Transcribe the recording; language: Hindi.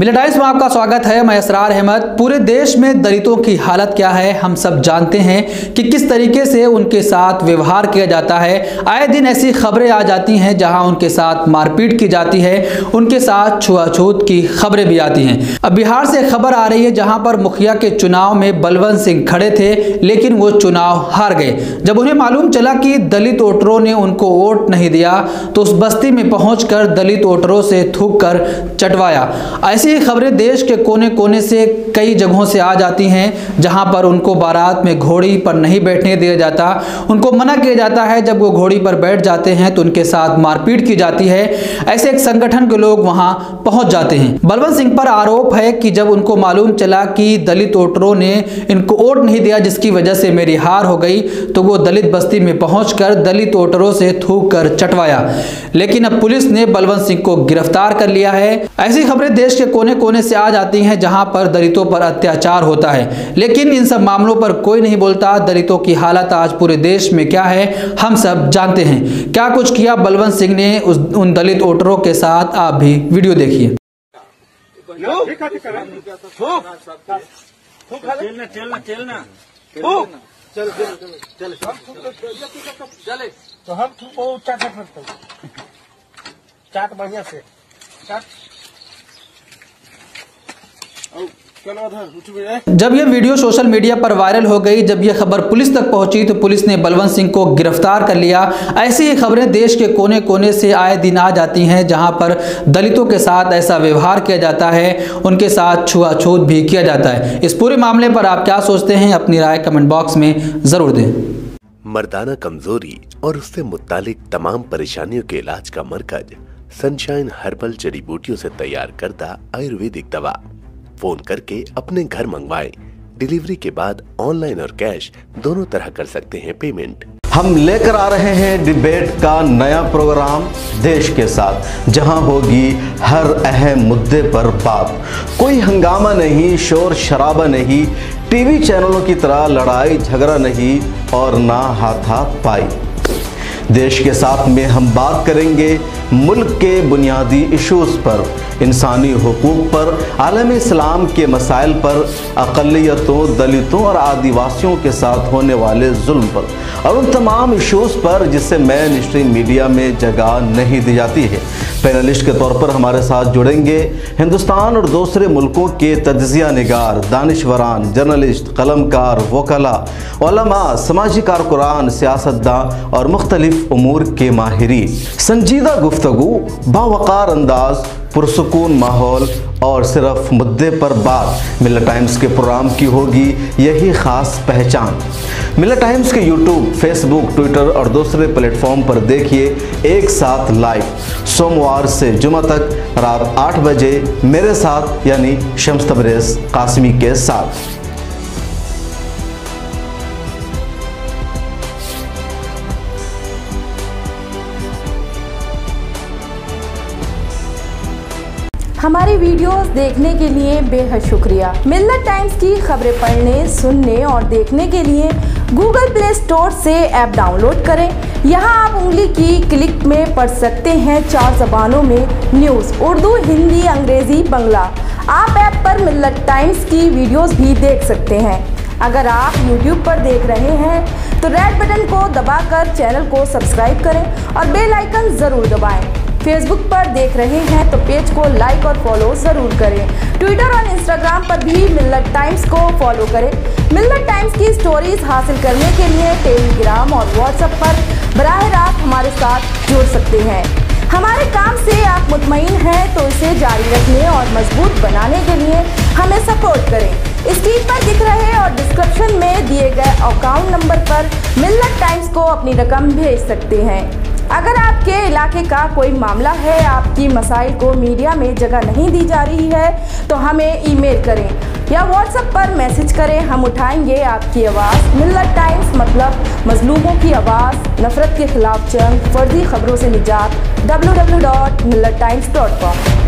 मिल्लत टाइम्स में आपका स्वागत है। मैं असरार अहमद। पूरे देश में दलितों की हालत क्या है हम सब जानते हैं कि किस तरीके से उनके साथ व्यवहार किया जाता है। आए दिन ऐसी खबरें आ जाती हैं जहां उनके साथ मारपीट की जाती है, उनके साथ छुआछूत की खबरें भी आती हैं। अब बिहार से खबर आ रही है जहां पर मुखिया के चुनाव में बलवंत सिंह खड़े थे, लेकिन वो चुनाव हार गए। जब उन्हें मालूम चला कि दलित वोटरों ने उनको वोट नहीं दिया तो उस बस्ती में पहुंचकर दलित वोटरों से थूक कर चटवाया। ऐसी खबरें देश के कोने कोने से कई जगहों से आ जाती हैं जहां पर उनको बारात में घोड़ी पर नहीं बैठने दिया जाता, उनको मना किया जाता है। जब वो घोड़ी पर बैठ जाते हैं तो उनके साथ मारपीट की जाती है। ऐसे एक संगठन के लोग वहां पहुंच जाते हैं। बलवंत सिंह पर आरोप है कि जब उनको मालूम चला कि दलित वोटरों ने इनको वोट नहीं दिया जिसकी वजह से मेरी हार हो गई, तो वो दलित बस्ती में पहुंचकर दलित वोटरों से थूक कर चटवाया। लेकिन अब पुलिस ने बलवंत सिंह को गिरफ्तार कर लिया है। ऐसी खबरें देश के कोने कोने से आ जाती हैं जहां पर दलितों पर अत्याचार होता है, लेकिन इन सब मामलों पर कोई नहीं बोलता। दलितों की हालत आज पूरे देश में क्या है हम सब जानते हैं। क्या कुछ किया बलवंत सिंह ने उन दलित वोटरों के साथ, आप भी वीडियो देखिए। तो हम चाट बढ़िया से चाट। जब यह वीडियो सोशल मीडिया पर वायरल हो गई, जब यह खबर पुलिस तक पहुंची तो पुलिस ने बलवंत सिंह को गिरफ्तार कर लिया। ऐसी ही खबरें देश के कोने कोने से आए दिन आ जाती हैं जहां पर दलितों के साथ ऐसा व्यवहार किया जाता है, उनके साथ छुआछूत भी किया जाता है। इस पूरे मामले पर आप क्या सोचते हैं, अपनी राय कमेंट बॉक्स में जरूर दें। मर्दाना कमजोरी और उससे मुत्तालिक तमाम परेशानियों के इलाज का मरकज सनशाइन हर्बल जड़ी बूटियों से तैयार करदा आयुर्वेदिक दवा। फोन करके अपने घर मंगवाएं। डिलीवरी के बाद ऑनलाइन और कैश दोनों तरह कर सकते हैं पेमेंट। हम लेकर आ रहे हैं डिबेट का नया प्रोग्राम देश के साथ, जहां होगी हर अहम मुद्दे पर बात। कोई हंगामा नहीं, शोर शराबा नहीं, टीवी चैनलों की तरह लड़ाई झगड़ा नहीं और ना हाथापाई। देश के साथ में हम बात करेंगे मुल्क के बुनियादी इश्यूज पर, इंसानी हुकूक पर, आलम इस्लाम के मसाइल पर, अक़लियतों, दलितों और आदिवासियों के साथ होने वाले जुल्म पर और उन तमाम इश्यूज पर जिससे मेन स्ट्रीम मीडिया में जगह नहीं दी जाती है। पैनलिस्ट के तौर पर हमारे साथ जुड़ेंगे हिंदुस्तान और दूसरे मुल्कों के तज्ज़िया निगार, दानिशवरान, जर्नलिस्ट, कलमकार, वकला, उलमा, समाजी कारकुरान, सियासतदान और मुख्तलिफ उमूर के माहिरीन। संजीदा गुफ्तगू, बावकार अंदाज, पुरसुकून माहौल और सिर्फ मुद्दे पर बात। मिल्लत टाइम्स के प्रोग्राम की होगी यही खास पहचान। मिल्लत टाइम्स के यूट्यूब, फेसबुक, ट्विटर और दूसरे प्लेटफॉर्म पर देखिए एक साथ लाइव, सोमवार से जुमा तक रात 8 बजे मेरे साथ यानी शम्स तबरेज़ कासिमी के साथ। हमारी वीडियोस देखने के लिए बेहद शुक्रिया। मिल्लत टाइम्स की खबरें पढ़ने, सुनने और देखने के लिए गूगल प्ले स्टोर से ऐप डाउनलोड करें। यहां आप उंगली की क्लिक में पढ़ सकते हैं 4 ज़बानों में न्यूज़, उर्दू, हिंदी, अंग्रेज़ी, बंगला। आप ऐप पर मिल्लत टाइम्स की वीडियोस भी देख सकते हैं। अगर आप YouTube पर देख रहे हैं तो रेड बटन को दबाकर चैनल को सब्सक्राइब करें और बेल आइकन ज़रूर दबाएं। फेसबुक पर देख रहे हैं तो पेज को लाइक और फॉलो ज़रूर करें। ट्विटर और इंस्टाग्राम पर भी मिल्लत टाइम्स को फॉलो करें। मिल्लत टाइम्स की स्टोरीज हासिल करने के लिए टेलीग्राम और व्हाट्सएप पर बराह रास्त हमारे साथ जुड़ सकते हैं। हमारे काम से आप मुतमईन हैं तो इसे जारी रखने और मजबूत बनाने के लिए हमें सपोर्ट करें। स्क्रीन पर दिख रहे और डिस्क्रिप्शन में दिए गए अकाउंट नंबर पर मिल्लत टाइम्स को अपनी रकम भेज सकते हैं। अगर आपके इलाके का कोई मामला है, आपकी मसाइल को मीडिया में जगह नहीं दी जा रही है तो हमें ईमेल करें या व्हाट्सएप पर मैसेज करें। हम उठाएंगे आपकी आवाज़। मिल्लत टाइम्स मतलब मजलूमों की आवाज़, नफरत के खिलाफ जंग, फर्जी खबरों से निजात। www.millattimes.com